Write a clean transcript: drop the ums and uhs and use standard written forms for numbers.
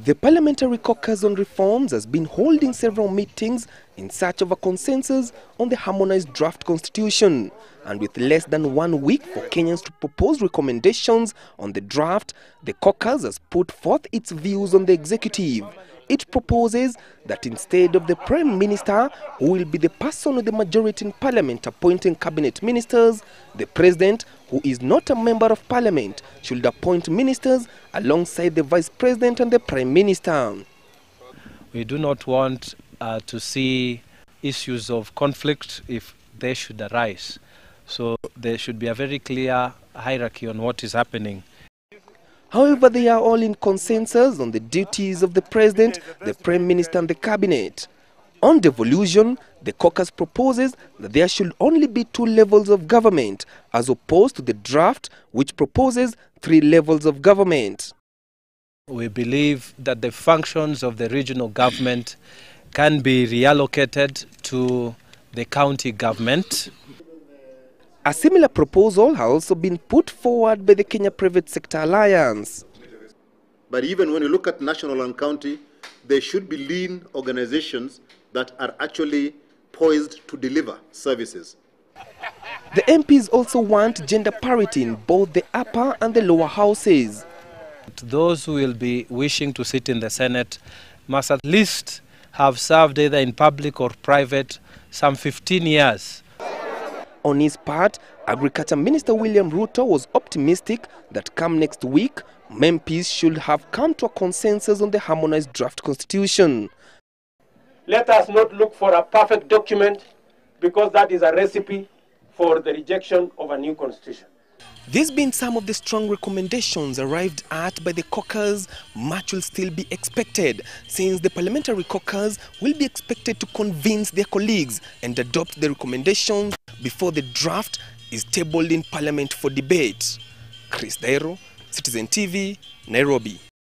The Parliamentary Caucus on Reforms has been holding several meetings in search of a consensus on the harmonized draft constitution. And with less than 1 week for Kenyans to propose recommendations on the draft, the caucus has put forth its views on the executive. It proposes that instead of the Prime Minister, who will be the person with the majority in Parliament appointing cabinet ministers, the President, who is not a member of Parliament, should appoint ministers alongside the Vice President and the Prime Minister. We do not want to see issues of conflict if they should arise. So there should be a very clear hierarchy on what is happening. However, they are all in consensus on the duties of the President, the Prime Minister and the Cabinet. On devolution, the caucus proposes that there should only be 2 levels of government, as opposed to the draft, which proposes 3 levels of government. We believe that the functions of the regional government can be reallocated to the county government. A similar proposal has also been put forward by the Kenya Private Sector Alliance. But even when you look at national and county, there should be lean organizations that are actually poised to deliver services. The MPs also want gender parity in both the upper and the lower houses. Those who will be wishing to sit in the Senate must at least have served either in public or private some 15 years. On his part, Agriculture Minister William Ruto was optimistic that come next week, MPs should have come to a consensus on the harmonized draft constitution. Let us not look for a perfect document, because that is a recipe for the rejection of a new constitution. These being some of the strong recommendations arrived at by the caucus, much will still be expected, since the Parliamentary Caucus will be expected to convince their colleagues and adopt the recommendations before the draft is tabled in Parliament for debate. Chris Dairo, Citizen TV, Nairobi.